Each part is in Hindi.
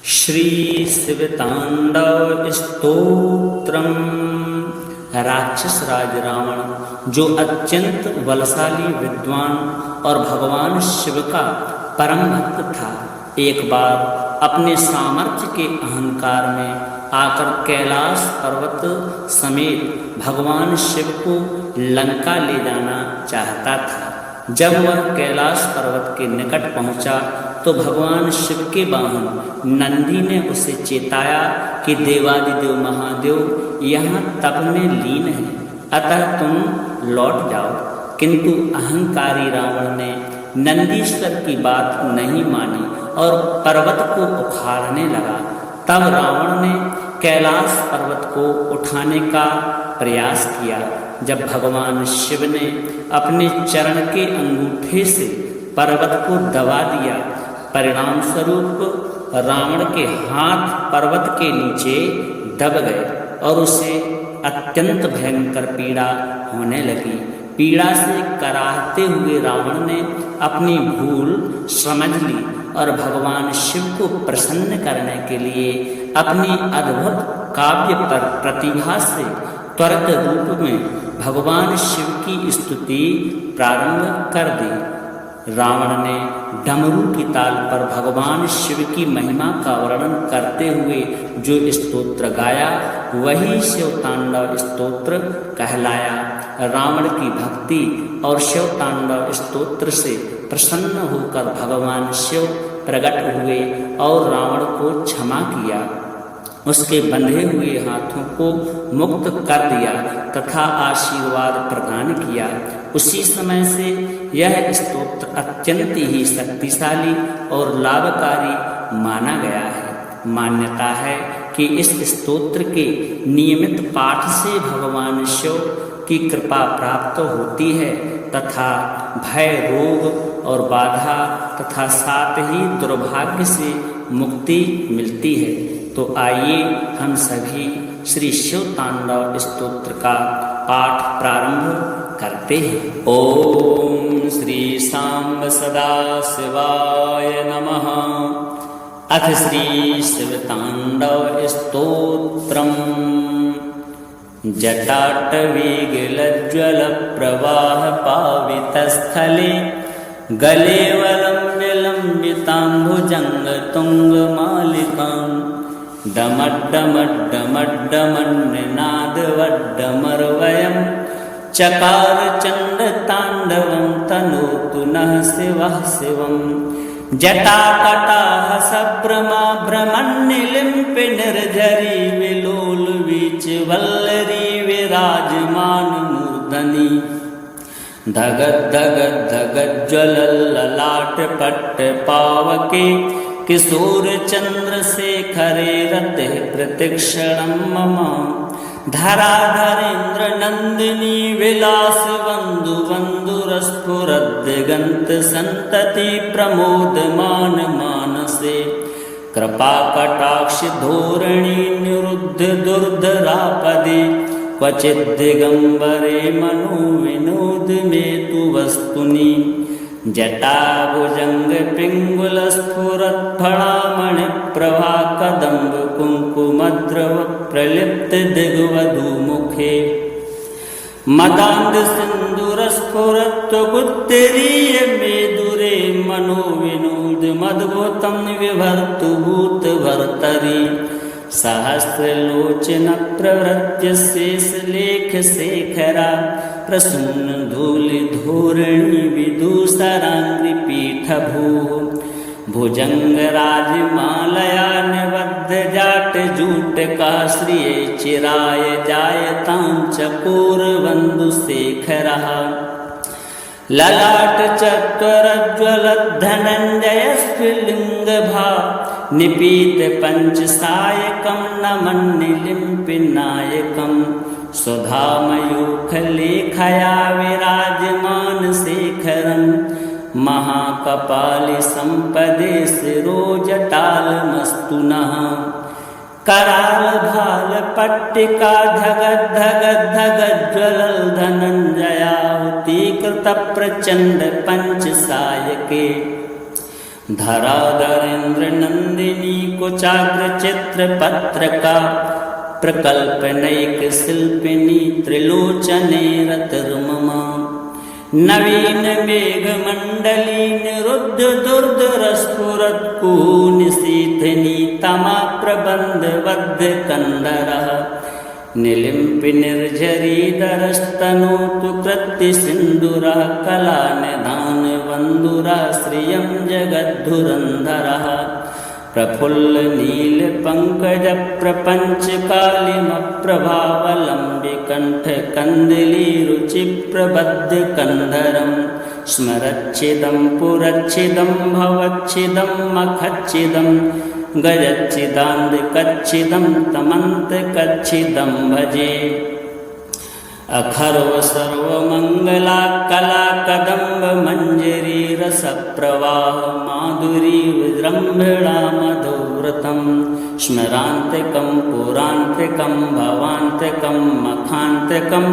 श्री शिवतांडव स्तोत्रम। राक्षस राज रावण, जो अत्यंत बलशाली विद्वान और भगवान शिव का परम भक्त था, एक बार अपने सामर्थ्य के अहंकार में आकर कैलाश पर्वत समेत भगवान शिव को लंका ले जाना चाहता था। जब वह कैलाश पर्वत के निकट पहुंचा तो भगवान शिव के वाहन नंदी ने उसे चेताया कि देवादिदेव महादेव यहाँ तप में लीन है, अतः तुम लौट जाओ। किंतु अहंकारी रावण ने नंदीश्वर की बात नहीं मानी और पर्वत को उखाड़ने लगा। तब रावण ने कैलाश पर्वत को उठाने का प्रयास किया। जब भगवान शिव ने अपने चरण के अंगूठे से पर्वत को दबा दिया, परिणाम स्वरूप रावण के हाथ पर्वत के नीचे दब गए और उसे अत्यंत भयंकर पीड़ा होने लगी। पीड़ा से कराहते हुए रावण ने अपनी भूल समझ ली और भगवान शिव को प्रसन्न करने के लिए अपनी अद्भुत काव्य पर प्रतिभा से त्वरित रूप में भगवान शिव की स्तुति प्रारंभ कर दी। रावण ने डमरू की ताल पर भगवान शिव की महिमा का वर्णन करते हुए जो स्तोत्र गाया, वही शिवतांडव स्तोत्र कहलाया। रावण की भक्ति और शिवतांडव स्तोत्र से प्रसन्न होकर भगवान शिव प्रकट हुए और रावण को क्षमा किया, उसके बंधे हुए हाथों को मुक्त कर दिया तथा आशीर्वाद प्रदान किया। उसी समय से यह स्तोत्र अत्यंत ही शक्तिशाली और लाभकारी माना गया है। मान्यता है कि इस स्तोत्र के नियमित पाठ से भगवान शिव की कृपा प्राप्त होती है तथा भय, रोग और बाधा तथा साथ ही दुर्भाग्य से मुक्ति मिलती है। तो आइए हम सभी श्री शिवतांडव स्तोत्र का पाठ प्रारंभ करते हैं। ओम श्री सांब सदा शिवाय नमः। अथ श्री शिवतांडव स्तोत्रम। जटाटवीगिलज्ज्वल प्रवाह पावितस्थले गले वलम्ब्य लम्बिताम्बुजंग तुंगमालिकाम् डमड्डमड्डमड्डमन्निनादवड्डमर्वयम् चकार चण्डताण्डवं तनोतु नः शिवः शिवम्। जटाकटाः सभ्रमाभ्रमन्निलिम्पि निर्झरी विलोलवीचिवल्लरी विराजमान मूर्धनि धगद्धगद्धगज्ज्वलल्ललाट पट्टपावके किशोर चंद्रशेखरे रतिः प्रतिक्षणं मम। धराधरेन्द्र नंदिनी विलास वंदु वंदुरस्फुरद्दिगंत संतति प्रमोदमान मानसे कृपा कटाक्ष धोरणी निरुद्ध दुर्धरापदे क्वचिद्दिगंबरे मनो विनोद में तु वस्तुनि। जटाभुजंग पिंगुल स्फुरत् फणामणि प्रभा कदम्ब कुंकुमद्रव प्रलिप्त दिग्वधू मुखे मदांध सिंदूर स्फुरत् गुत्तरीय मेदुरे मनो विनोद मद्भुतं विभर्तु भूत भर्तरि। सहस्रलोचन प्रवृत्य शेषलेख शेखरा प्रसून धूलि धोरणी विदूषरांग्रि पीठ भूः। भुजंगराज मालया निबद्ध जाट जूट का श्रिय चिराय जायतां चकोर बंधु शेखरः। ललाट चत्वरज्ज्वलद्धनञ्जय स्फुलिंग भा निपीत पंचसायकं नमन्निलिम्पि नायकम्। सुधामयूखलेखया विराजमान शेखरम् महाकपालि संपदे शिरोजटालमस्तु नः। कराल भाल पट्टिका धगद्धगद्धगज्ज्वलल् धनञ्जयाहुतीकृत प्रचण्ड पंचसायके। धराधरेन्द्र नंदिनी कुचाग्र चित्र पत्रका प्रकल्पनैक शिल्पिनी त्रिलोचने रतिर्मम नवीन मेघमण्डली निरुद्ध दुर्धरस्फुरत्कुनिशीथिनी तमा प्रबन्धबद्ध कन्दरः निलिम्पि निर्झरीधरस्तनोतु कृत्तिसिन्दूरः कलानिधानबन्धुरः श्रियं जगद्धुरन्धरः प्रफुल्लनीलपङ्कजप्रपञ्चकालिमप्रभावलम्बिकण्ठकन्दलीरुचिप्रबद्धकन्धरं स्मरच्छिदं पुरच्छिदं भवच्छिदं मखच्छिदं गजच्छिदान्धकच्छिदं तमन्तकच्छिदं भजे अखर्व सर्वमङ्गला कला कदम्ब मञ्जरी रसप्रवाह माधुरी विजृम्भणा मधुव्रतं स्मरान्तिकं पुरान्तिकं भवान्तिकं मखान्तिकं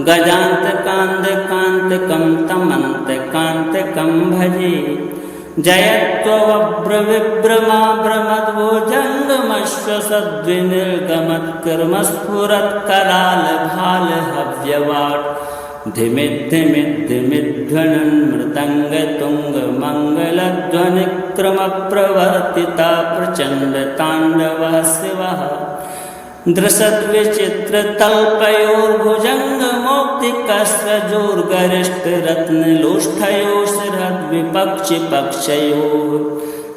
गजान्तकान्तकान्तकं तमन्तकान्तकं भजे जयत्वव्रविभ्रमाभ्रमद्भुजङ्गमस्फुरत्करालभालहव्यवाट् धिमिद्धिमिद्धिमिध्वनन् मृदङ्गतुङ्गमङ्गलध्वनिक्रमप्रवर्तिता प्रचण्डताण्डवः शिवः दृशद्विचित्रतल्पयोर्भुजङ्गमौक्तिकस्रजोर्गरिष्ठरत्नलोष्ठयोः शिरद्विपक्षिपक्षयोः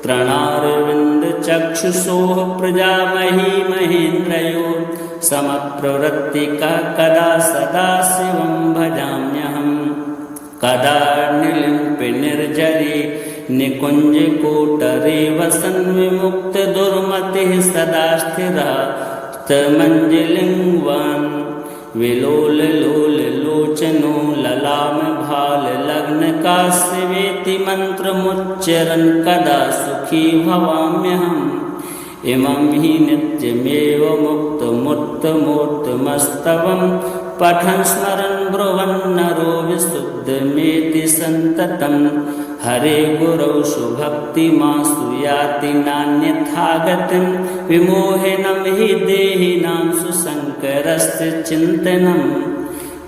त्रणारविन्दचक्षुषोः प्रजामही महेन्द्रयोः समप्रवृत्तिका कदा सदा शिवं भजाम्यहं कदा निर्लिम्पि निर्झरी निकुञ्जकोटरे वसन् विमुक्तदुर्मतिः सदा स्थिरा मञ्जलिङ्गवान् विलोललोललोचनो ललामभाललग्नकाश्यवेति मन्त्रमुच्चरन् कदा सुखी भवाम्यहम् इमं हि नित्यमेव मुक्तमुत्तमोत्तमस्तवं पठन् स्मरन् ब्रुवन्नरो विशुद्धमेति सन्ततं हरे गुरौ सुभक्तिमासु याति नान्यथा गतिं विमोहिनं हि देहिनां सुशङ्करस्य चिन्तनं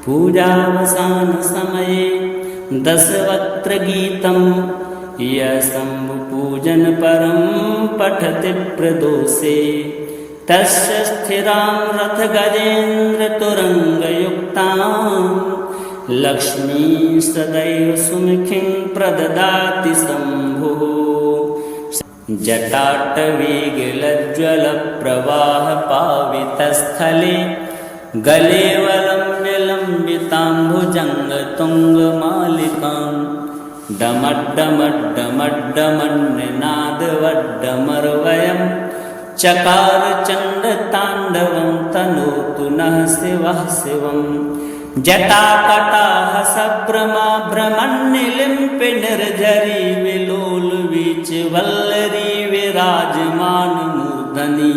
पूजावसानसमये दशवक्त्रगीतं यशम्भुपूजनपरं पठति प्रदोषे तस्य स्थिरां रथगजेन्द्रतुरङ्गयुक्तां लक्ष्मी सदैव सुमुखीं प्रददाति शम्भुः जटाटवीगलज्ज्वलप्रवाहपावितस्थले गले वलम्ब्यलम्बिताम्भुजङ्गतुङ्गमालिकां डमड्डमड्डमड्डमन्निनादवड्डमर्वयं चकार चण्डताण्डवं तनोतु नः शिवः शिवं जटाकटाह सभ्रमाभ्रमन्निलिम्पि निर्झरी विलोलवीचिवल्लरी विराजमानमूर्धनि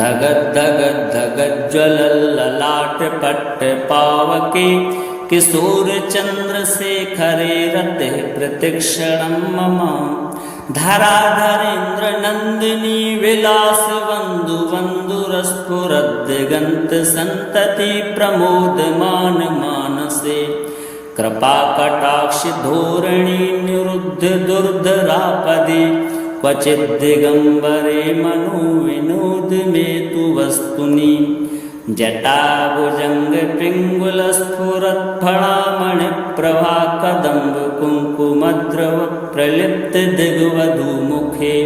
धगद्धगद्धगज्ज्वलल्ललाटपट्टपावके किशोरचन्द्रशेखरे रतिः प्रतिक्षणं मम धराधरेन्द्रनन्दिनी विलासबन्धुबन्धुरस्फुरद्दिगन्तसन्तति प्रमोदमान मानसे कृपाकटाक्षधोरणी निरुद्ध दुर्धरापदे क्वचिद्दिगम्बरे मनोविनोदमे तु वस्तुनि जटाभुजङ्गपिङ्गुलस्फुरत्फणामणिप्रभा कदम्बकुङ्कुमद्रवप्रलिप्तदिग्वधूमुखे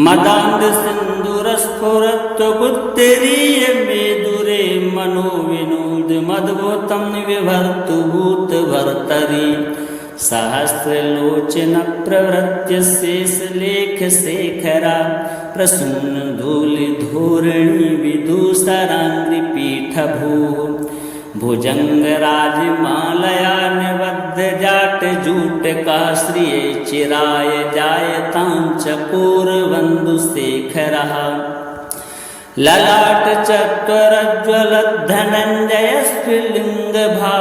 मदान्धसिन्दूरस्फुरत्वगुत्तरीयमेदुरे मनोविनोदमद्भुतं विभर्तु भूतभर्तरि सहस्रलोचनप्रवृत्य शेषलेखशेखरा प्रसूनधूलिधोरणी विदूषराङ्घ्रिपीठभूः भुजङ्गराजमालया निबद्धजाटजूटका श्रिये चिराय जायतां चकोरबन्धुशेखरः ललाटचत्वरज्ज्वलद्धनञ्जयस्फुलिङ्गभा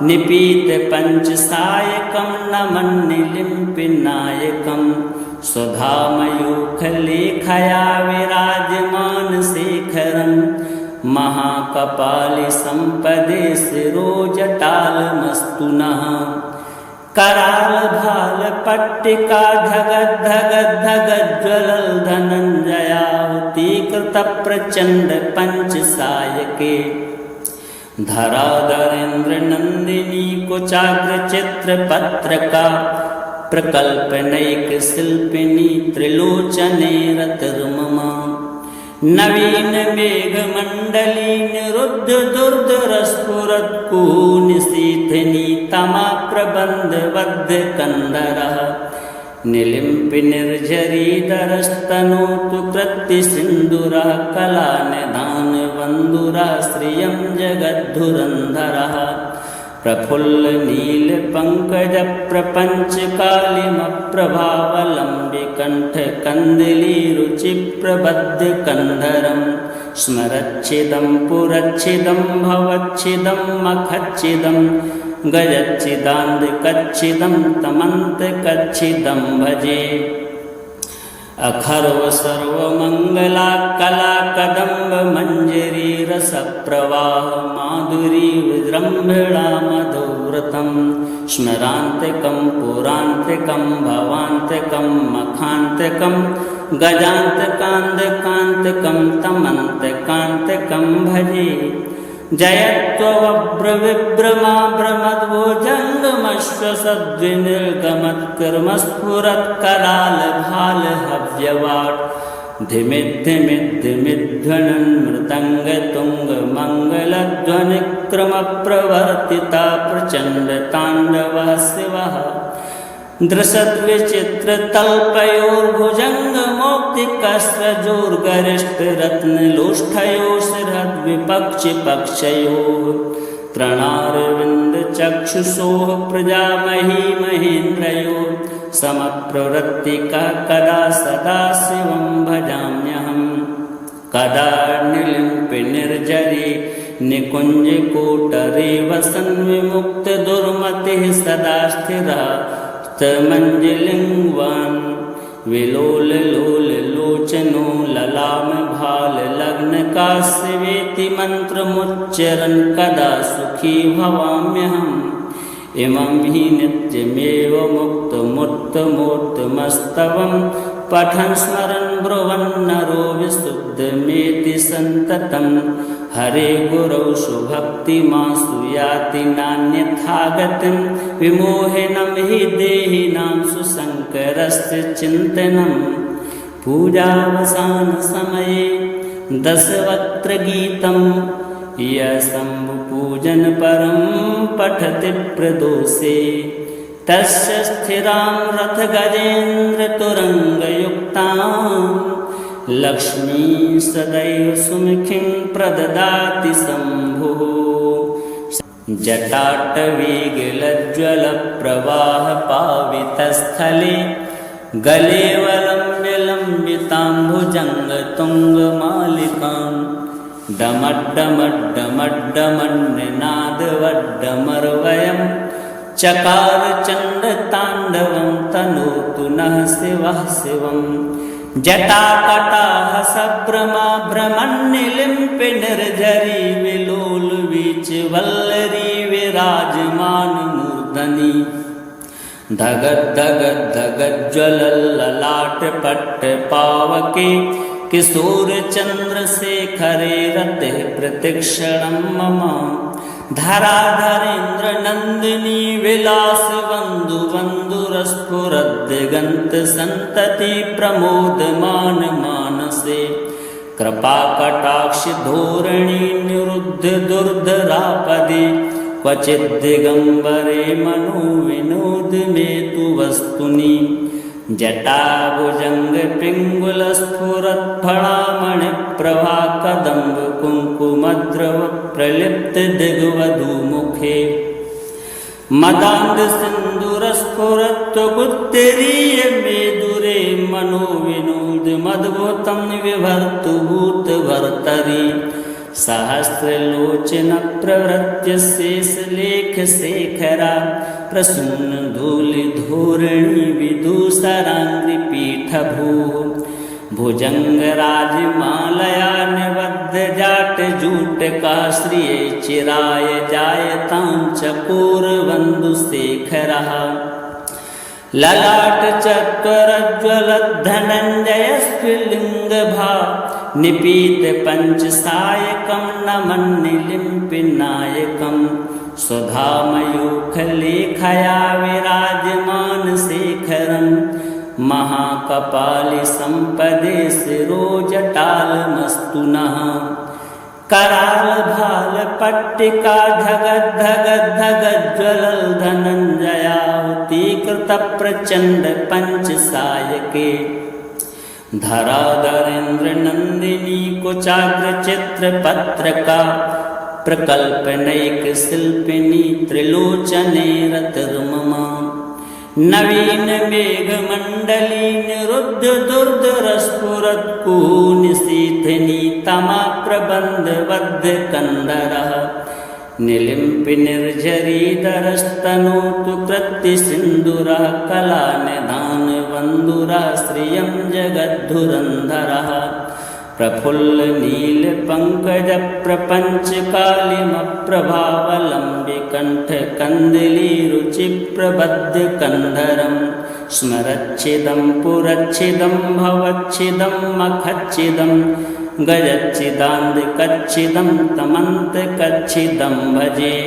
निपीतपञ्चसायकं नमन्निलिम्पि नायकं सुधामयूखलेखया विराजमान शेखरं महाकपालि संपदे शिरोजटालमस्तु नः। कराल भाल पट्टिका धगद् धगद् धगज्ज्वलल् धनञ्जयाहुति कृत प्रचण्ड पंचसायके। धराधरेन्द्र नंदिनी कुचाग्रचित्र पत्रका प्रकल्पनैक शिल्पिनी त्रिलोचने रतिर्ममा। नवीन मेघमण्डली निरुद्ध दुर्धरस्फुरत् कुहूनिशीथिनी तमा प्रबन्धबद्ध कन्दरः। निलिम्पि निर्झरीधरस्तनोतु कृत्तिसिन्दूरः कलानिधान बन्धुरः श्रियं जगद्धुरन्धरः। प्रफुल्ल नील पंकज प्रपंच कालिमप्रभावलम्बि कंठ कंदली रुचि प्रबद्ध कंधरं। स्मरच्छिदं पुरच्छिदं भवच्छिदं मखच्छिदं गजच्छिदान्धकच्छिदं तमन्तकच्छिदं भजे। अखर्व सर्वमंगला कला कदम्ब मंजरी रसप्रवाह माधुरी विजृंभिणा मधुव्रतं। स्मरान्तिकं पुरान्तिकं भवान्तिकं मखान्तिकं गजान्तकान्तिकान्तिकं तमन्तकान्तिकं भजे। जयत्वभ्रविभ्रमाभ्रमद्भुजङ्गमश्वसद्विनिर्गमत्कर्मस्फुरत्कराल भाल धिमिद्धिमिद्धिमिध्वनन् मृदङ्गतुङ्गमङ्गलध्वनिक्रमप्रवर्तिता प्रचण्डताण्डवः शिवः। दृशद्विचित्रतल्पयोर्भुजङ्गमौक्तिकस्रजोर्गरिष्ठरत्नलोष्ठयोः शिरद्विपक्षिपक्षयोः। त्रणारविन्दचक्षुषोः प्रजामही महेन्द्रयोः समप्रवृत्तिकः कदा सदा शिवं भजाम्यहम्। कदा निर्लिम्पि निर्झरी निकुञ्जकोटरे वसन् विमुक्तदुर्मतिः सदा स्थिरः मंजलिंगवान। विलोल लोल लोचनो ललाम भाल लग्न काश्यवेति मंत्रमुच्चरन् कदा सुखी भवाम्यहम्। इमं हि नित्यमेव मुक्तमुत्तमोत्तमस्तवं पठन् स्मरन् ब्रुवन् नरो विशुद्धमेति सन्ततं। हरे गुरौ सुभक्तिमासु याति नान्यथा गतिं विमोहिनं हि देहिनां सुशङ्करस्य चिन्तनं। पूजावसान समये दशवक्त्रगीतं यः शम्भुपूजन परं पठति प्रदोषे। तस्य स्थिरां रथगजेन्द्रतुरङ्गयुक्तां लक्ष्मी सदैव सुमुखीं प्रददाति शम्भुः। जटाटवीगलज्ज्वलप्रवाहपावितस्थले गले वलम्ब्य लम्बिताम्बुजङ्गतुङ्गमालिकां। डमड्डमड्डमड्डमन्निनादवड्डमर्वयं चकार चण्डताण्डवं तनोतु नः शिवः शिवम्। जटाकटाह सभ्रमाभ्रमन्निलिम्पि निर्झरी विलोल वीचिवल्लरी विराजमान मूर्धनि। धगद् धगद् धगज्ज्वलल्ललाटपट्टपावके किशोर चन्द्रशेखरे रतिः प्रतिक्षणं मम। धराधरेन्द्र नंदिनी विलास बंधु बंधुरस्फुरद्दिगंत संतति प्रमोदमान मानसे। कृपा कटाक्ष धोरणी निरुद्ध दुर्धरापदे क्वचिद् दिगंबरे मनो विनोद में तु वस्तुनि। जटाभुजंग पिंगुल स्फुरत् फणामणि प्रभा कदम्ब कुंकुमद्रव प्रलिप्त दिग्वधू मुखे। मदान्ध सिंदूर स्फुरत् गुत्तरीय मेदुरे मनो विनोद मद्भुतं विभर्तु भूत भर्तरि। सहस्रलोचन प्रवृत्य शेषलेख शेखरा प्रसून धूलि धोरणी विदूषरांग्रि पीठ भूः भुजंगराज मालया निबद्ध जाट जूट का श्रिय चिराय जायतां चकोर बंधु शेखरः ललाट चत्वरज्वलद्धनञ्जय स्त्रीलिंग भाव निपीत पंचसायकं नमन्निलिम्पिनायकं सुधामयूखलेखया विराजमान शेखरं महाकपालि संपदे शिरोजटालमस्तु नः कराल भाल पट्टिका धगद धगद धगद ज्वलल धनंजयाहुति कृत प्रचंड पंचसायके धराधरेन्द्र नंदिनी कुचाग्र चित्र पत्रका प्रकल्पनैक शिल्पिनी त्रिलोचने रतिर्ममा नवीन मेघ मंडली निरुद्ध दुर्धर स्फुरत् कुनिशीथिनी तमा प्रबंध बद्ध कंदरः निलिम्पि निर्झरीधरस्तनोतु कृत्ति सिन्दूरः कला निधान बन्धुरः श्रियं जगद्धुरन्धरः प्रफुल्ल नील पंकज प्रपंच कालिमप्रभावलम्बि कंठ कंदली रुचि प्रबद्ध कंधरं स्मरच्छिदं पुरच्छिदं भवच्छिदं मखच्छिदं गजच्छिदान्धकच्छिदं तमन्तकच्छिदं भजे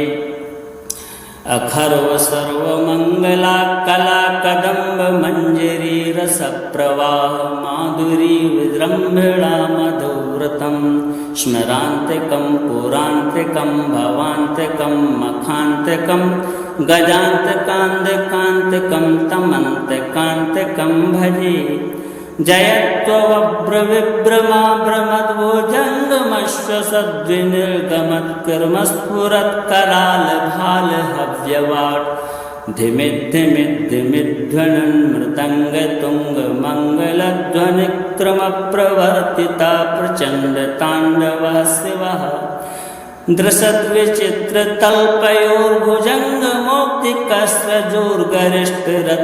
अखर्व सर्वमंगला कला कदम्ब मंजरी रस प्रवाह माधुरी विजृंभिणा मधुव्रतं स्मरान्तिकं पुरान्तिकं भवान्तिकं मखान्तिकं गजान्तिकान्तिकान्तिकं तमन्तकान्तिकं भजे जयत्वव्रविभ्रमा भ्रमद्भुजङ्गमश्वसद्विनिर्गमत्कर्मस्फुरत्कराल भाल हव्यवाट् धिमिद्धिमिद्धिमिध्वनन् मृदङ्ग तुङ्ग मङ्गलध्वनिक्रमप्रवर्तिता प्रचण्ड ताण्डवः शिवः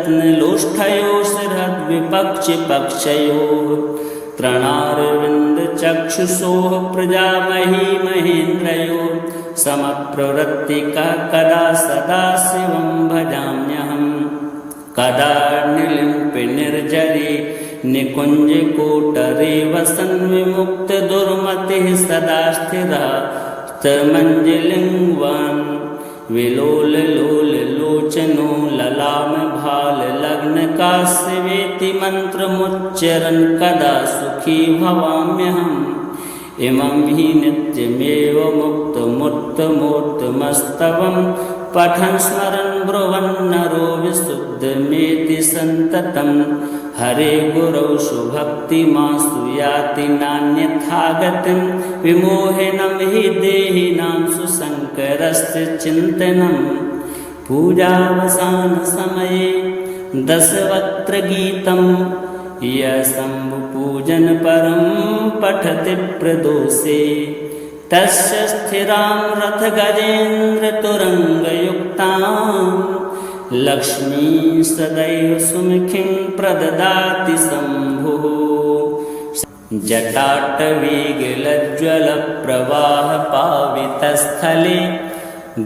दृशद्विचित्रतल्पयोर्भुजङ्गमौक्तिकस्रजोर्गरिष्ठरत्नलोष्ठयोः शिरद्विपक्षिपक्षयोः तृणारविन्दचक्षुषोः प्रजामही महेन्द्रयोः समप्रवृत्तिकः कदा सदा शिवं भजाम्यहम् कदा निलिम्पि निर्जरे निकुञ्जकोटरे वसन् विमुक्तदुर्मतिः सदा स्थिरः मंजलिंगवान विलोल लोल लोचनो ललाम भाल लग्न काश्यवेति मंत्रमुच्चरन् कदा सुखी भवाम्यहम् इमं हि नित्यमेव मुक्तमुत्तमोत्तमस्तवं पठन् स्मरन् ब्रुवन् नरो विशुद्धमेति सन्ततं हरे गुरौ सुभक्तिमासु याति नान्यथा गतिं विमोहिनं हि देहिनां सुशङ्करस्य चिन्तनं पूजावसानसमये दशवक्त्रगीतं यः शम्भुपूजनपरं पठति प्रदोषे तस्य स्थिरां रथगजेन्द्रतुरङ्गयुक्तां लक्ष्मी सदैव सुमुखीं प्रददाति शम्भुः जटाटवीगलज्ज्वलप्रवाहपावितस्थले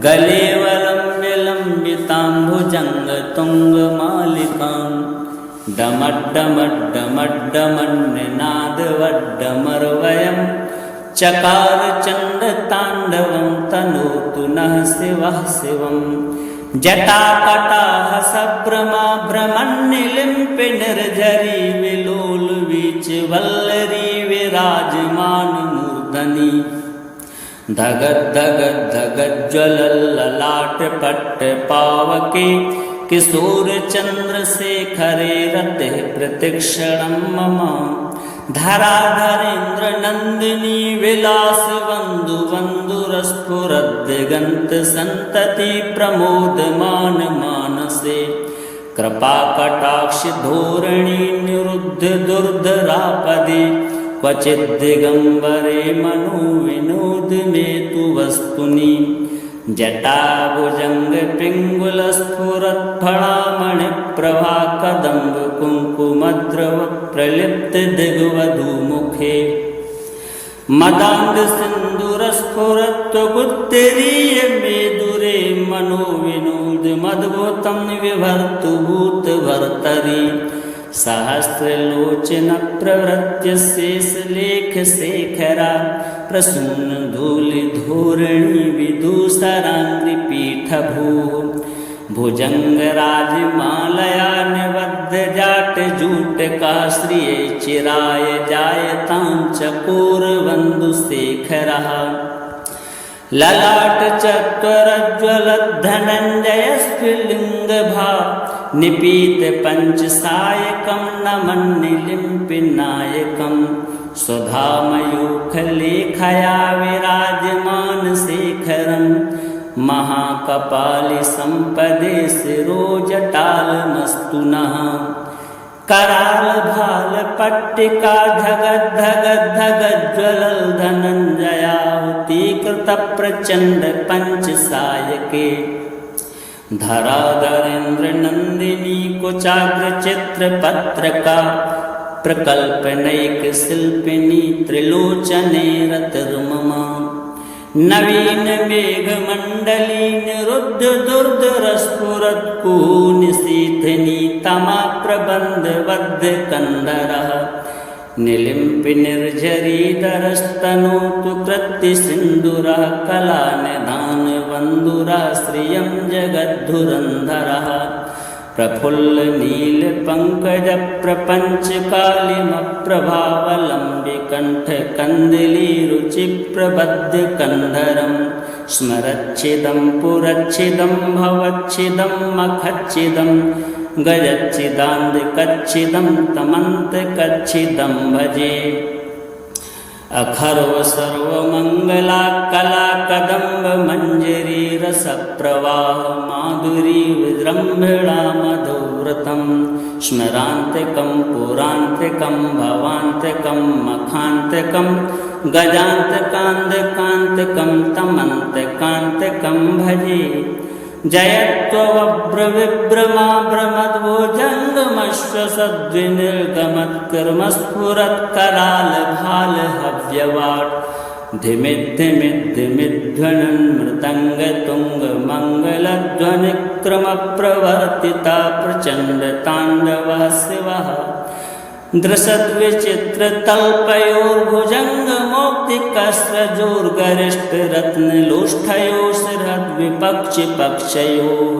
गले वलम्ब्यलम्बिताम्भुजङ्गतुङ्गमालिकां डमड्डमड्डमड्डमन्निनादवड्डमर्वयं चकार चण्डताण्डवं तनोतु नः शिवः शिवम् जटाकटाह सभ्रमा भ्रमन्निलिम्पि निर्झरी विलोल वीच वल्लरी विराजमान मूर्धनि धगद धगद धगद ज्वलल ललाट पट्ट पावके किशोर चंद्रशेखरे रतिः प्रतिक्षणं मम धराधरेन्द्र नंदिनी विलास बंधु बंधुरस्फुरद्दिगंत संतति प्रमोदमान मानसे कृपा कटाक्ष धोरणी निरुद्ध दुर्धरापदे क्वचिद्दिगम्बरे मनो विनोद मे तु वस्तुनि जटाभुजङ्गपिङ्गुलस्फुरत्फलामणिप्रभा कदम्बकुङ्कुमद्रव प्रलिप्तदिग्वधूमुखे मदान्धसिन्दूरस्फुरत्वगुत्तरीय मेदुरे मनो विनोदमद्भुतं विभर्तु भूतभर्तरि सहस्रलोचनप्रवृत्य शेषलेखशेखरा प्रसूनधूलिधोरणि विदूषराङ्घ्रिपीठभूः भुजङ्गराजमालया निबद्धजाटजूटका श्रिये चिराय जायतां चकोरबन्धुशेखरः ललाटचत्वरज्ज्वलद्धनञ्जयस्फुलिङ्गभा निपीतपञ्चसायकं नमन्निलिम्पिनायकं स्वधामयूखलेखया विराजमानशेखरं महाकपालिसम्पदे शिरोजटालमस्तु नः करालभालपट्टिका धगद्धगद्धगज्ज्वलल्धनञ्जयाहुतीकृतप्रचण्डपञ्चसायके धराधरेन्द्रनन्दिनी कुचाग्रचित्रपत्रका प्रकल्पनैकशिल्पिनी त्रिलोचने रतिर्मम नवीनमेघमण्डली निरुद्धदुर्धरस्फुरत्कुनिशीथिनी तमाप्रबन्धबद्धकन्धरः निलिम्पिनिर्झरीधरस्तनोतु कृत्यसिन्दूरः कलानिधानबन्धुरः श्रियं जगद्धुरन्धरः प्रफुल्लनीलपङ्कजप्रभावलम्बिकण्ठकन्दलीरुचिप्रबद्धकन्धरं स्मरच्छिदं पुरच्छिदं भवच्छिदं मखच्छिदं गजच्छिदान्धकच्छिदं तमन्तकच्छिदं भजे अखर्व सर्वमङ्गला कला कदम्ब मञ्जरी रसप्रवाह माधुरी विजृम्भिणा मधुव्रतं स्मरान्तिकं पुरान्तिकं भवान्तिकं मखान्तिकं गजान्तकान्तिकान्तिकं तमन्तकान्तिकं भजे जयत्वव्रविभ्रमाभ्रमद्भुजङ्गमस्फुरत्करालभालहव्यवाट् धिमिद्धिमिद्धिमिध्वनन् मृदङ्गतुङ्गमङ्गलध्वनिक्रमप्रवर्तिता प्रचण्डताण्डवः शिवः दृशद्विचित्रतल्पयोर्भुजङ्गमौक्तिकस्रजोर्गरिष्ठरत्नलोष्ठयोः शिरद्विपक्षिपक्षयोः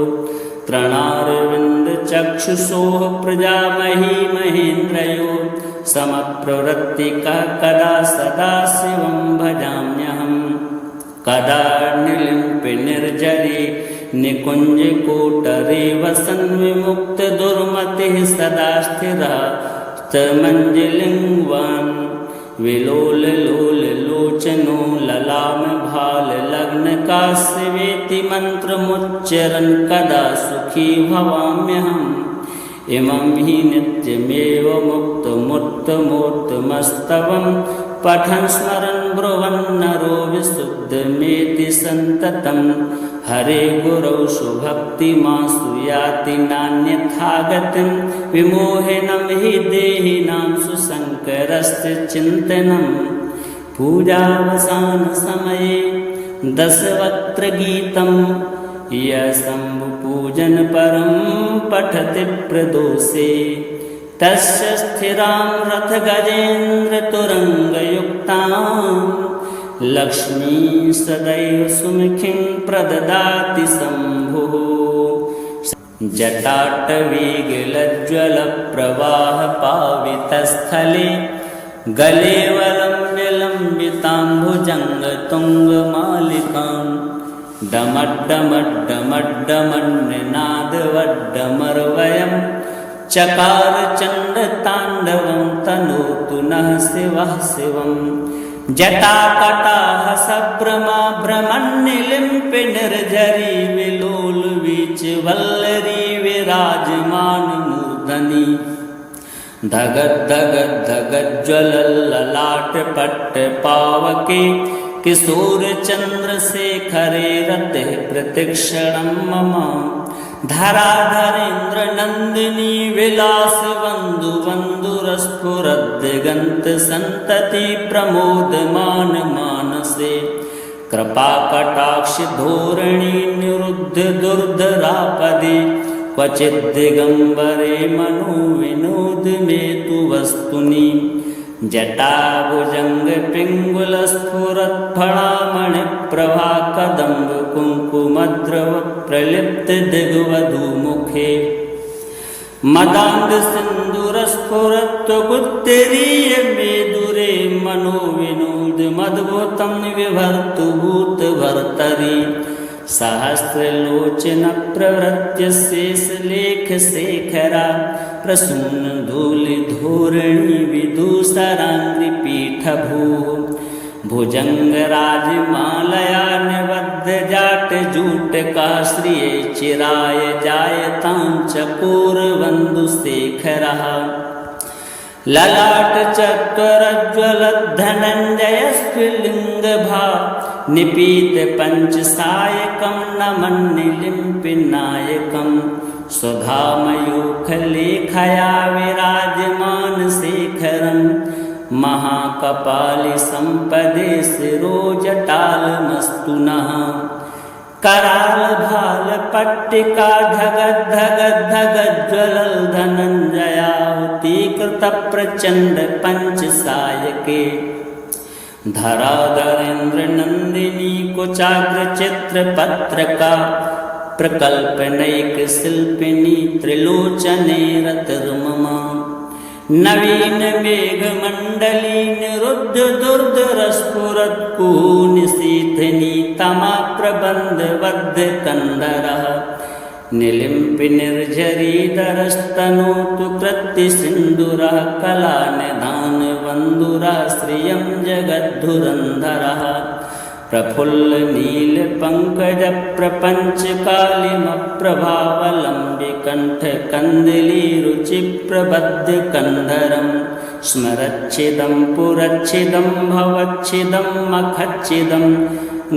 त्रणारविन्दचक्षुषोः प्रजामही महेन्द्रयोः समप्रवृत्तिकः कदा सदा शिवं भजाम्यहम् कदा निलिम्पिनिर्झरे निकुञ्जकोटरे वसन् विमुक्तदुर्मतिः सदा स्थिरः मञ्जलिङ्गवान् विलोललोललोचनो ललामभाललग्नकाश्यवेति मन्त्रमुच्चरन् कदा सुखी भवाम्यहम् इमं हि नित्यमेव मुक्तमुत्तमोत्तमस्तवं पठन् स्मरन् ब्रुवन्नरो विशुद्धमेति सन्ततं हरे गुरौ सुभक्तिमासु याति नान्यथा गतिं विमोहिनं हि देहिनां सुशङ्करस्य चिन्तनं पूजावसानसमये दशवक्त्रगीतं यः शम्भुपूजनपरं पठति प्रदोषे तस्य स्थिरां रथगजेन्द्रतुरङ्गयुक्तां लक्ष्मी सदैव सुमुखीं प्रददाति शम्भुः जटाटवीगलज्ज्वलप्रवाहपावितस्थले गले वलम्ब्यलम्बिताम्भुजङ्गतुङ्गमालिकां डमड्डमड्डमड्डमन्निनादवड्डमर्वयं चकारचण्डताण्डवं तनोतु नः शिवः शिवं जटाकटाः सभ्रमाभ्रमन्निलिम्पिनिर्झरी विलोलवीचिवल्लरी विराजमानमूर्धनि धगत धगत धगत ज्वलल ललाट पट्ट पावके किशोर चंद्र शेखरे रते प्रतिक्षणं मम धराधरेन्द्र नंदिनी विलास बंधु बंधुरस्फुरद्दिगंत संतति प्रमोदमान मानसे कृपा कटाक्ष धोरणी निरुद्ध दुर्धरापदे क्वचिद् दिगंबरे मनो विनोद में तु वस्तुनि जटाभुजंग पिंगुल स्फुरत् फणामणि प्रभा कदम्ब कुंकुमद्रव प्रलिप्त दिग्वधू मुखे मदांग सिंदूर स्फुरत् गुत्तरीय मेदुरे मनो विनोद मद्भुतं विभर्तु भूत भर्तरि सहस्रलोचन प्रवृत्य शेष लेख शेखरा प्रसून धूलि धोरणी विदूषरांग्रि पीठ भू भुजंग राजमालया निबद्ध जाट जूट का श्रिय चिराय जायतां चकोर बंधु शेखरः ललाट चत्वरज्वलद्धनञ्जय स्फुलिंग भा निपीत पंचसायकं नमन्निलिम्पिनायकं सुधामयूखलेखया विराजमान शेखरं महाकपालि संपदे शिरोजटालमस्तु नः कराल भाल पट्टिका धगद धगद धगद ज्वलल धनंजयाहुति कृत प्रचंड पंचसायके धराधरेन्द्र नंदिनी कुचाग्र चित्र पत्रका प्रकल्पनैक शिल्पिनी त्रिलोचने रतिर्ममा नवीन मेघ मंडली निरुद्ध दुर्धर स्फुरत् कुनिशीथिनी तमा प्रबंध बद्ध कंदरः निलिम्पि निर्झरीधरस्तनोतु कृत्ति सिंधुरः कला निधान बंधुरः श्रियं जगद्धुरंधरः प्रफुल्ल नील पंकज प्रपंच कालिम प्रभावलंबि कंठ कंदली रुचि प्रबद्ध कंधरम स्मरच्छिदं पुरच्छिदं भवच्छिदं मखच्छिदं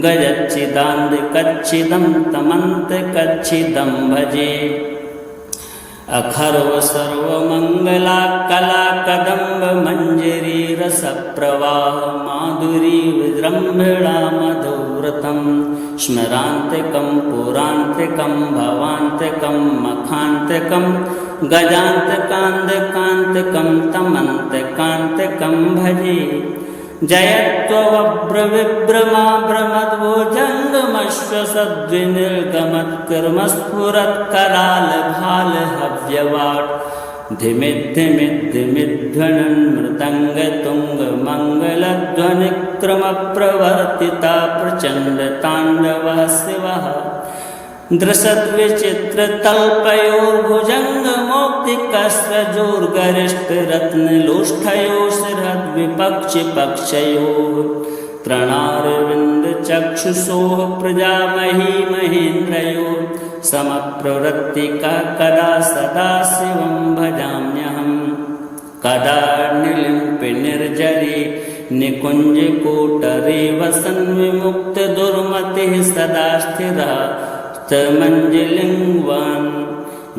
गजच्छिदान्ध कच्छिदं तमन्त कच्छिदं भजे अखर्व सर्वमंगला कला कदम्ब मंजरी रस प्रवाह माधुरी विजृंभणा मधुव्रतं स्मरान्तिकं पुरान्तिकं भवान्तिकं मखान्तिकं गजान्तकान्तिकान्तिकं तमन्तकान्तिकं भजे जयत्वव्रविभ्रमा भ्रमद्भुजङ्गमश्वसद्विनिर्गमत्कर्मस्फुरत्कराल भाल हव्यवाट् धिमिद्धिमिद्धिमिध्वनन् मृदङ्गतुङ्ग मङ्गलध्वनिक्रमप्रवर्तिता प्रचण्ड ताण्डवः शिवः दृशद्विचित्रतल्पयोर्भुजङ्गमौक्तिकस्रजोर्गरिष्ठरत्नलोष्ठयोः शिरद्विपक्षिपक्षयोः तृणारविन्दचक्षुषोः प्रजामही महेन्द्रयोः समप्रवृत्तिका कदा सदा शिवं भजाम्यहम् कदा निर्लिम्पि निर्जरे निकुञ्जकोटरे वसन् विमुक्तदुर्मतिः सदा स्थिरः मंजलिंगवान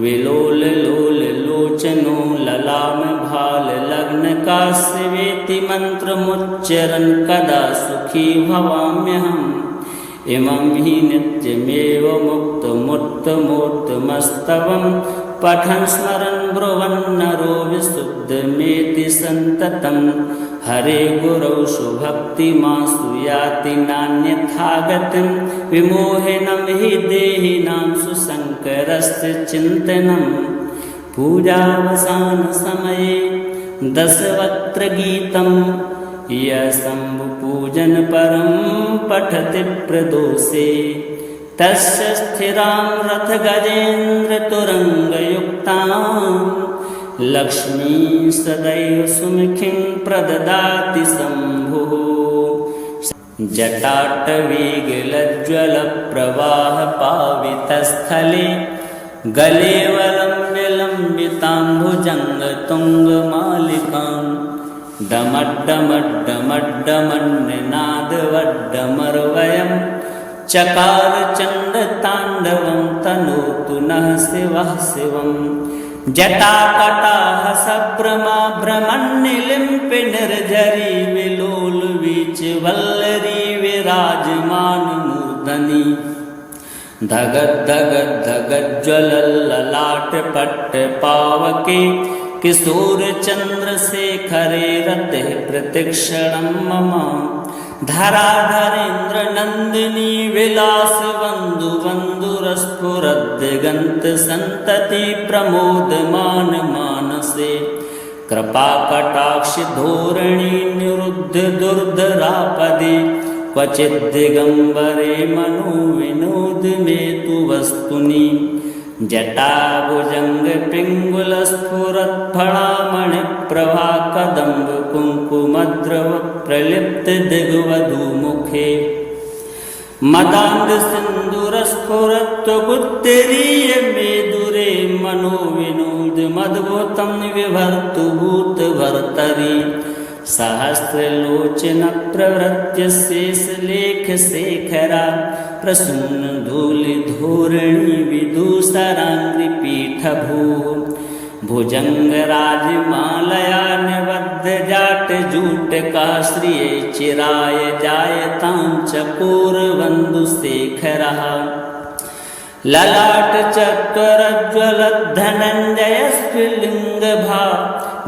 विलोल लोल लोचनो ललाम भाल लग्न काश्यवेति मंत्रमुच्चरन् कदा सुखी भवाम्यहम् इमं हि नित्यमेव मुक्तमुत्तमोत्तमस्तवं पठन् स्मरन् ब्रुवन् नरो विशुद्धमेति सन्ततं हरे गुरौ सुभक्तिमासु याति नान्यथा गतिं विमोहिनं हि देहिनां सुशङ्करस्य चिन्तनं पूजावसानसमये दशवक्त्रगीतं यशम्भुपूजन परं पठति प्रदोषे तस्य स्थिरां रथगजेन्द्रतुरङ्गयुक्तां लक्ष्मी सदैव सुमुखीं प्रददाति शम्भुः जटाटवीगलज्ज्वलप्रवाहपावितस्थले गले वलं निलं लम्बितां भुजङ्गतुङ्गमालिकां डमड्डमड्डमड्डमन्निनादवड्डमर्वयं चकार चण्डताण्डवं तनोतु नः शिवः शिवम् जटाकटाह सभ्रमाभ्रमन्निलिम्पि निर्झरी विलोलवीचिवल्लरी विराजमान मूर्धनि धगद्धगद्धगज्ज्वलल्ललाटपट्टपावके किशोरचन्द्रशेखरे रतिः प्रतिक्षणं मम धराधरेन्द्रनन्दिनी विलासबन्धुबन्धुरस्फुरद्दिगन्तसन्तति प्रमोदमान मानसे कृपाकटाक्षधोरणी निरुद्ध दुर्धरापदे क्वचिद्दिगम्बरे मनोविनोद मे तु वस्तुनि जटाभुजङ्गपिङ्गुलस्फुरत्फणामणिप्रभा कदम्बकुङ्कुमद्रव प्रलिप्तदिग्वधूमुखे मदान्धसिन्दूरस्फुरत्वगुत्तरीयमेदुरे मनोविनोदमद्भुतं विभर्तु भूतभर्तरि सहस्रलोचनप्रवृत्य शेषलेखशेखरा प्रसूनधूलिधोरणी विदूषराङ्घ्रिपीठभूः भुजङ्गराजमालया निबद्धजाटजूटका श्रिये चिराय जायतां चकोरबन्धुशेखरः ललाटचत्वरज्ज्वलद्धनञ्जयस्फुलिङ्गभा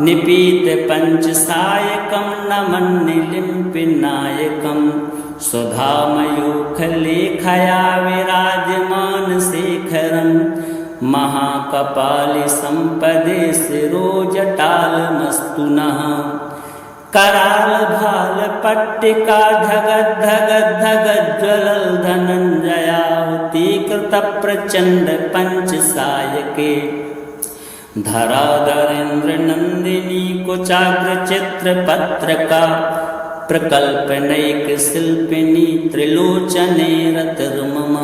निपीतपञ्चसायकं नमन्निलिम्पिनायकं सुधामयूखलेखया विराजमानशेखरं महाकपालिसम्पदे शिरोजटालमस्तु नः करालभालपट्टिका धगद्धगद्धगज्ज्वलल्धनञ्जयाहुतीकृतप्रचण्डपञ्चसायके धराधरेन्द्रनन्दिनी कुचाग्रचित्रपत्रका प्रकल्पनैकशिल्पिनी त्रिलोचने रतिर्मम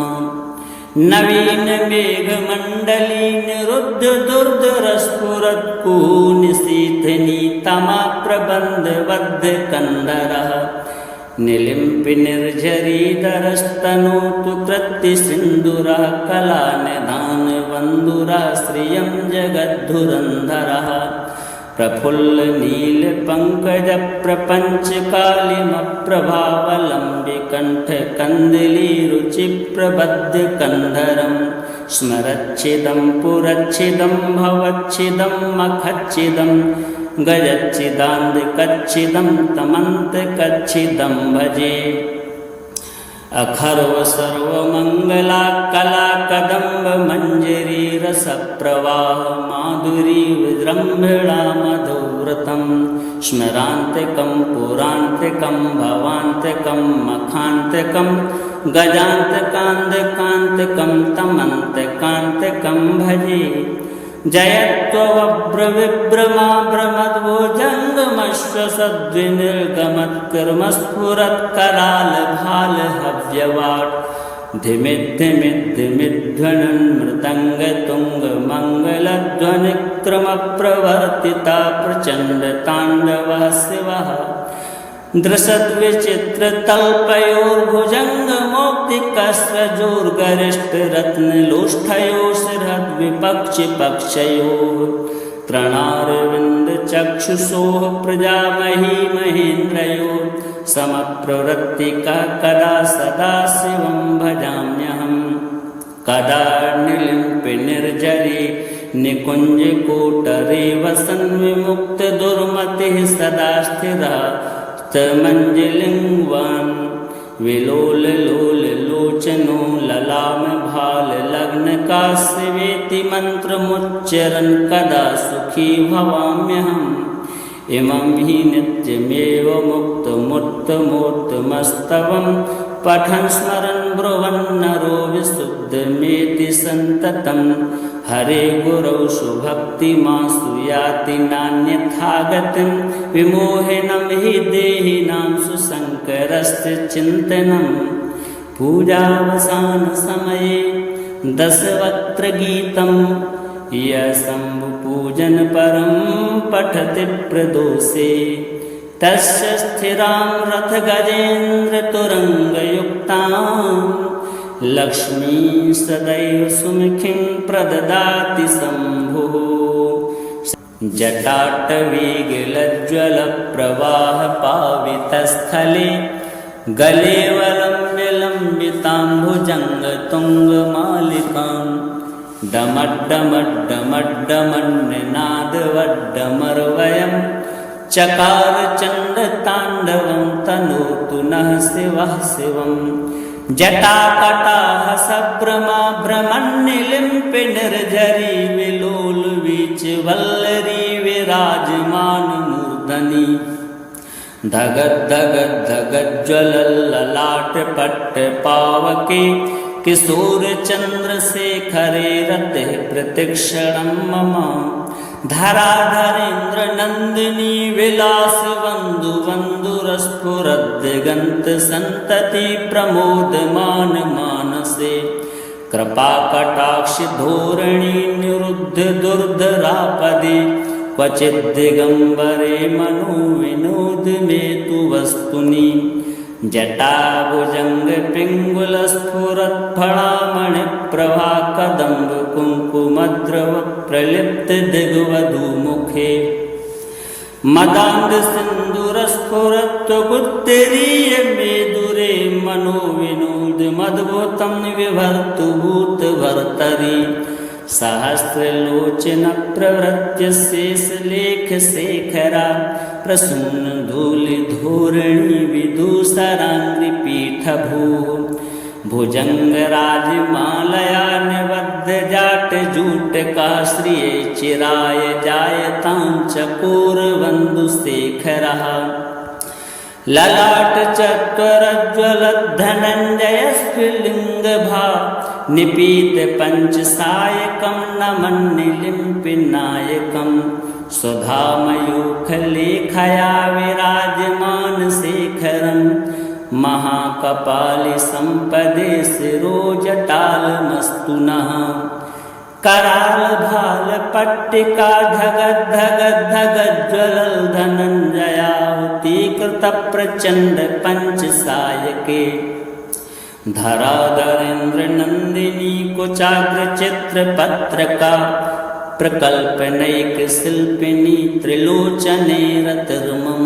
नवीनमेघमण्डली निरुद्ध दुर्धरस्फुरत्कुहूनिशीथिनी तमा प्रबन्धबद्धकन्धरः निलिम्पि निर्झरीधरस्तनोतु कृत्तिसिन्दूरः कलानिधानबन्धुरः श्रियं जगद्धुरन्धरः प्रफुल्लनीलपङ्कजप्रभावलम्बिकण्ठकन्दलीरुचिप्रबद्धकन्धरं स्मरच्छिदं पुरच्छिदं भवच्छिदं मखच्छिदं गजच्छिदान्धकच्छिदं तमन्तकच्छिदं भजे अखर्व सर्वमङ्गला कला कदम्ब मञ्जरी रसप्रवाह माधुरी विजृम्भिणा मधुव्रतं स्मरान्तिकं पुरान्तिकं भवान्तिकं मखान्तिकं गजान्तकान्तिकान्तिकं तमन्तकान्तिकं भजे जयत्वव्रविभ्रमाभ्रमद्भुजङ्गमस्फुरत्करालभालहव्यवाट् धिमिद्धिमिद्धिमिध्वनन् मृदङ्गतुङ्गमङ्गलध्वनिक्रमप्रवर्तिता प्रचण्डताण्डवः शिवः दृशद्विचित्रतल्पयोर्भुजङ्गमौक्तिकस्रजोर्गरिष्ठरत्नलोष्ठयोः शिरद्विपक्षिपक्षयोः त्रणारविन्दचक्षुषोः प्रजामही महेन्द्रयोः समप्रवृत्तिका कदा सदा शिवं भजाम्यहं कदा निलिम्पि निर्झरी निकुञ्जकोटरे वसन् विमुक्तदुर्मतिः सदा स्थिरा तमञ्जलिङ्गवान् विलोललोललोचनो ललामभाललग्नकाश्यवेति मन्त्रमुच्चरन् कदा सुखी भवाम्यहम् इमं हि नित्यमेव मुक्तमुत्तमोत्तमस्तवं पठन् स्मरन् ब्रुवन्नरो विशुद्धमेति सन्ततं हरे गुरौ सुभक्तिमासु याति नान्यथागतिं विमोहिनं हि देहिनां सुशङ्करस्य चिन्तनं पूजावसानसमये दशवक्त्रगीतं यः शम्भुपूजन परं पठति प्रदोषे तस्य स्थिरां रथगजेन्द्रतुरङ्गयुक्तां लक्ष्मी सदैव सुमुखीं प्रददाति शम्भुः। जटाटवीगलज्ज्वलप्रवाहपावितस्थले गले वलम्ब्यलम्बिताम्बुजङ्गतुङ्गमालिकां डमड्डमड्डमड्डमन्निनादवड्डमर्वयं चकार चण्डताण्डवं तनोतु नः शिवः शिवं। जटाकटाः सभ्रमाभ्रमन्निलिम्पि निर्झरी विलोलवीचिवल्लरी विराजमानमूर्धनि धगद्धगद्धगज्ज्वलल्ललाटपट्टपावके किशोरचन्द्रशेखरे रतिः प्रतिक्षणं मम। धराधरेन्द्रनन्दिनी विलासवन्धुवन्धुरस्फुरद्दिगन्तसन्तति प्रमोदमान मानसे कृपाकटाक्षधोरणी निरुद्ध दुर्धरापदे क्वचिद्दिगम्बरे मनोविनोद मे तु वस्तुनि। जटाभुजङ्गपिङ्गुलस्फुरत्फणामणिप्रभा कदम्बकुङ्कुमद्रवप्रलिप्तदिग्वधूमुखे मदान्धसिन्दूरस्फुरत्वगुत्तरीयमेदुरे मनोविनोदमद्भुतं विभर्तु भूतभर्तरि। सहस्रलोचनप्रवृत्य शेषलेखशेखरा प्रसूनधूलिधोरणी विदूषराङ्घ्रिपीठभूः भुजङ्गराजमालया निबद्धजाटजूटकाश्रिये चिराय जायतां चकोरबन्धुशेखरः। ललाटचत्वरज्ज्वलद्धनञ्जयस्फुलिङ्गभा निपीतपञ्चसायकं नमन्निलिम्पिनायकं सुधामयूखलेखया विराजमानशेखरं महाकपालि सम्पदे शिरोजटालमस्तु नः। करालभालपट्टिका धगद्धगद्धगज्ज्वलल्धनञ्जयाहुतीकृतप्रचण्डपञ्चसायके धराधरेन्द्रनन्दिनी कुचाग्रचित्रपत्रका प्रकल्पनैकशिल्पिनी त्रिलोचने रतिर्मम।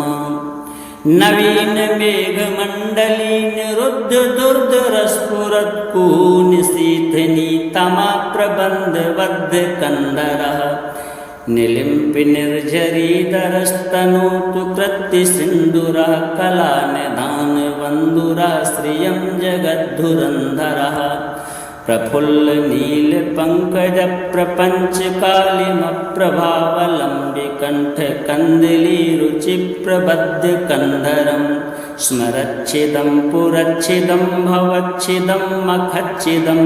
नवीनमेघमण्डली निरुद्धदुर्धरस्फुरत्कुनिशीथिनी तमाप्रबन्धबद्धकन्धरः निलिम्पि निर्झरीधरस्तनोतु कृत्यसिन्दूरः कलानिधानबन्धुराश्रियं जगद्धुरन्धरः। प्रफुल्लनीलपङ्कजप्रभावलम्बिकण्ठकन्दलीरुचिप्रबद्धकन्धरं स्मरच्छिदं पुरच्छिदं भवच्छिदं मखच्छिदं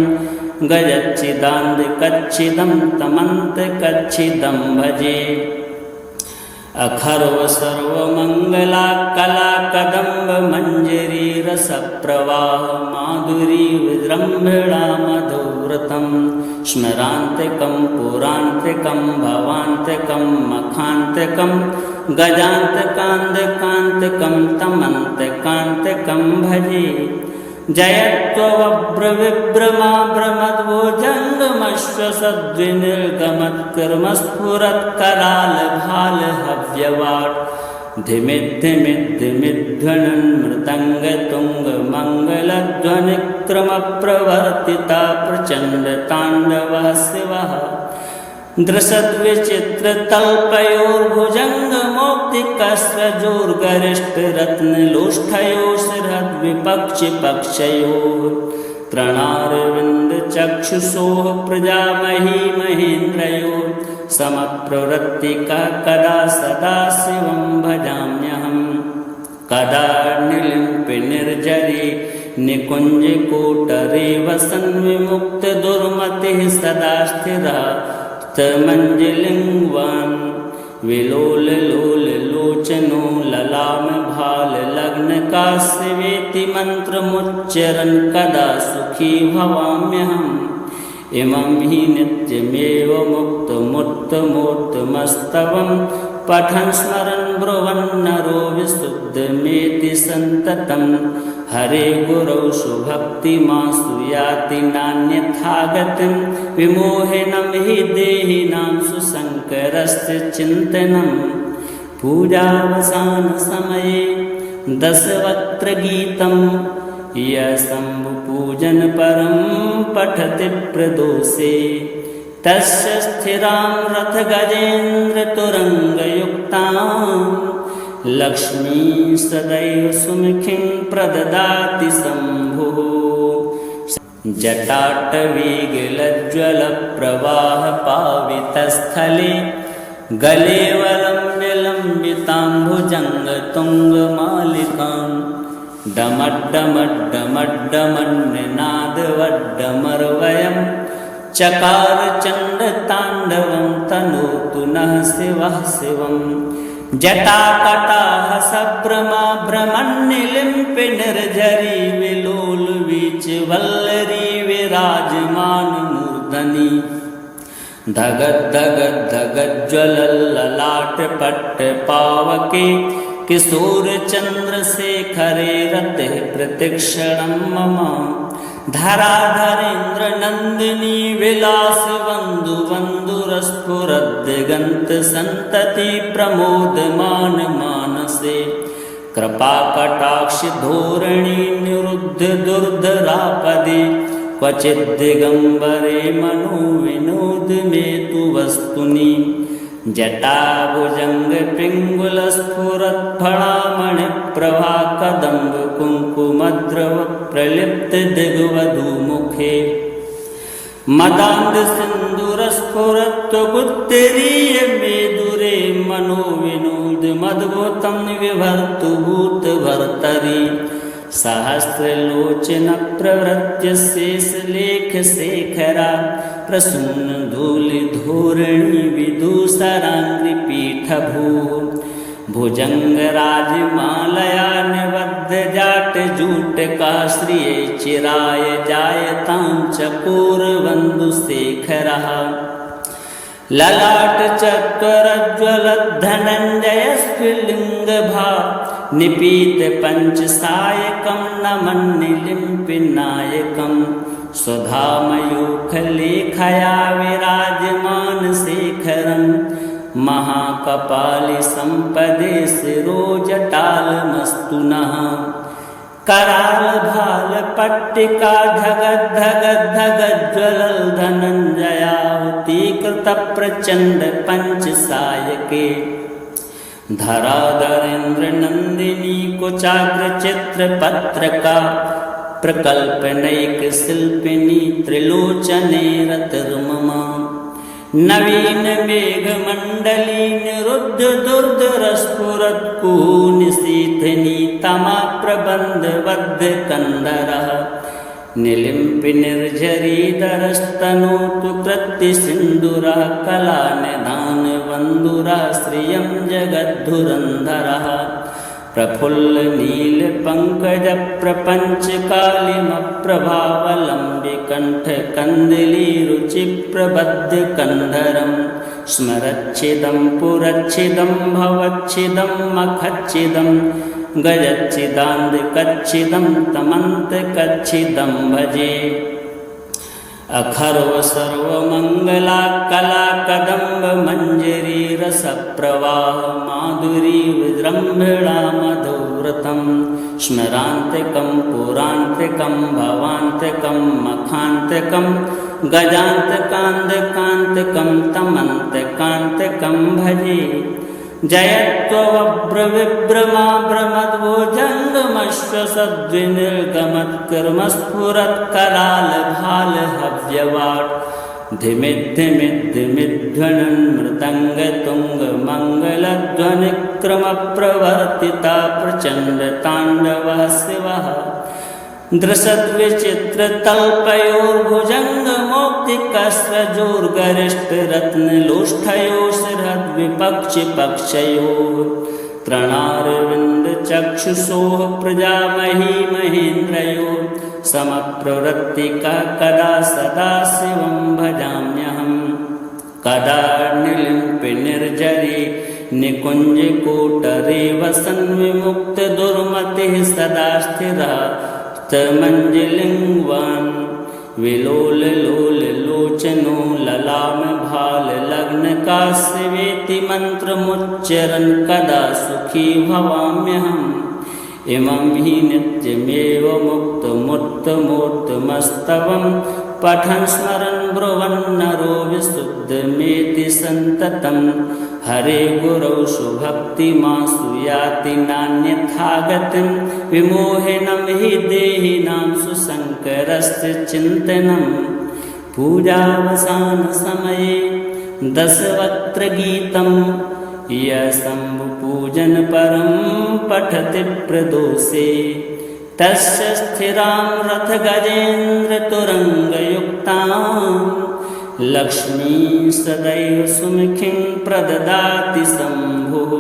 गजच्छिदान्धकच्छिदं तमन्तकच्छिदं भजे। अखर्व सर्वमङ्गला कला कदम्ब मञ्जरी रसप्रवाह माधुरी विजृम्भणा मधुव्रतं स्मरान्तिकं पुरान्तिकं भवान्तिकं मखान्तिकं गजान्तकान्तकान्तिकं तमन्तकान्तिकं भजे। जयत्वव्रविभ्रमाभ्रमद्भुजङ्गमस्फुरत्करालभालहव्यवाट् धिमिद्धिमिद्धिमिध्वनन् मृदङ्गतुङ्गमङ्गलध्वनिक्रमप्रवर्तिता प्रचण्डताण्डवः शिवः। दृशद्विचित्रतल्पयोर्भुजङ्गमौक्तिकस्रजोर्गरिष्ठरत्नलोष्ठयोः शिरद्विपक्षिपक्षयोः त्रणारविन्दचक्षुषोः प्रजामही महेन्द्रयोः समप्रवृत्तिका कदा सदा शिवं भजाम्यहम्। कदा निलिम्पि निर्झरी निकुञ्जकोटरे वसन् विमुक्तदुर्मतिः सदा स्थिरा मञ्जलिङ्गवान् विलोललोललोचनो ललामभाललग्नकाश्यवेति मन्त्रमुच्चरन् कदा सुखी भवाम्यहम्। इमं हि नित्यमेव मुक्तमुत्तमोत्तमस्तवं पठन् स्मरन् ब्रुवन् नरो विशुद्धमेति सन्ततं हरे गुरौ सुभक्तिमासु याति नान्यथा गतिं विमोहिनं हि देहिनां सुशङ्करस्य चिन्तनं पूजावसान समये दशवक्त्र गीतं यशम्भुपूजन परं पठति प्रदोषे तस्य स्थिरां रथगजेन्द्रतुरङ्गयुक्तां लक्ष्मी सदैव सुमुखीं प्रददाति शम्भुः जटाटवीगलज्ज्वलप्रवाहपावितस्थले गले वलम्बिताम्बुजङ्गतुङ्गमालिकां डमड्डमड्डमड्डमन्निनादवड्डमर्वयं चकार चण्डताण्डवं तनोतु नः शिवः शिवं जटाकटाः सभ्रमाभ्रमन्निलिम्पि निर्झरी विलोलवीचिवल्लरी विराजमानमूर्धनि धगद्धगद्धगज्ज्वलल्ललाटपट्टपावके किशोरचन्द्रशेखरे रतिः प्रतिक्षणं मम धराधरेन्द्रनन्दिनी विलासबन्धुबन्धुरस्फुरद्दिगन्तसन्तति प्रमोदमान मानसे कृपाकटाक्षधोरणी निरुद्ध दुर्धरापदे क्वचिद्दिगम्बरे मनो विनोद मे तु वस्तुनि जटाभुजङ्गपिङ्गुलस्फुरत्फणामणिप्रभा कदम्बकुङ्कुमद्रव प्रलिप्तदिग्वधूमुखे मदान्धसिन्दूरस्फुरत्वगुत्तरीयमेदुरे मनो विनोदमद्भुतं विभर्तु भूतभर्तरि सहस्रलोचनप्रवृत्य शेषलेखशेखरा प्रसूनधूलिधोरणी विदूषराङ्घ्रिपीठभूः भुजङ्गराजमालया निबद्धजाटजूटका श्रिये चिराय जायतां चकोरबन्धुशेखरः ललाटचत्वरज्ज्वलद्धनञ्जयस्फुलिङ्गभा निपीतपञ्चसायकं नमन्निलिम्पिनायकं स्वधामयूखलेखया विराजमानशेखरं महाकपालिसम्पदे शिरोजटालमस्तु नः करालभालपट्टिका धगद्धगद्धगज्ज्वलल्धनञ्जयाहुतीकृतप्रचण्डपञ्चसायके धराधरेन्द्रनन्दिनी कुचाग्रचित्रपत्रका प्रकल्पनैकशिल्पिनी त्रिलोचने रतिर्मम नवीनमेघमण्डली निरुद्धदुर्धरस्फुरत्कुहूनिशीथिनी तमाप्रबन्धबद्धकन्धरः निलिम्पि निर्झरीधरस्तनोतु कृत्तिसिन्दूरः कलानिधानबन्धुरः श्रियं जगद्धुरन्धरः प्रफुल्लनीलपङ्कजप्रभावलम्बिकण्ठकन्दलीरुचिप्रबद्धकन्धरं स्मरच्छिदं पुरच्छिदं भवच्छिदं मखच्छिदं गजच्छिदान्धकच्छिदं तमन्तकच्छिदं भजे अखर्व सर्वमङ्गला कला कदम्ब मञ्जरी रसप्रवाह माधुरी विजृम्भिणा मधुव्रतं स्मरान्तिकं पुरान्तिकं भवान्तिकं मखान्तिकं गजान्तकान्तकान्तकं तमन्तकान्तकं भजे जयत्वव्रविभ्रमाभ्रमद्भुजङ्गमस्फुरत्करालभालहव्यवाट् धिमिद्धिमिद्धिमिध्वनन् मृदङ्गतुङ्गमङ्गलध्वनिक्रमप्रवर्तिता प्रचण्डताण्डवः शिवः दृशद्विचित्रतल्पयोर्भुजङ्गमौक्तिकस्रजोर्गरिष्ठरत्नलोष्ठयोः शिरद्विपक्षिपक्षयोः तृणारविन्दचक्षुषोः प्रजामही महेन्द्रयो समप्रवृत्तिका कदा सदा शिवं भजाम्यहम् कदा निर्लिम्पे निर्जरे निकुञ्जकोटरे वसन् विमुक्तदुर्मतिः सदा स्थिरस्तमञ्जलिङ्गवान् विलोललोललोचनो ललामभाललग्नकाश्यवेति मन्त्रमुच्चरन् कदा सुखी भवाम्यहम् इमं हि नित्यमेव मुक्तमुत्तमोत्तमस्तवं पठन् स्मरन् ब्रुवन्नरो विशुद्धमेति सन्ततं हरे गुरौ सुभक्तिमासु याति नान्यथा गतिं विमोहिनं हि देहिनां सुशङ्करस्य चिन्तनं पूजावसानसमये दशवक्त्रगीतं यशम्भुपूजनपरं पठति प्रदोषे तस्य स्थिरां रथगजेन्द्रतुरङ्गयुक्तां लक्ष्मी सदैव सुमुखीं प्रददाति शम्भुः।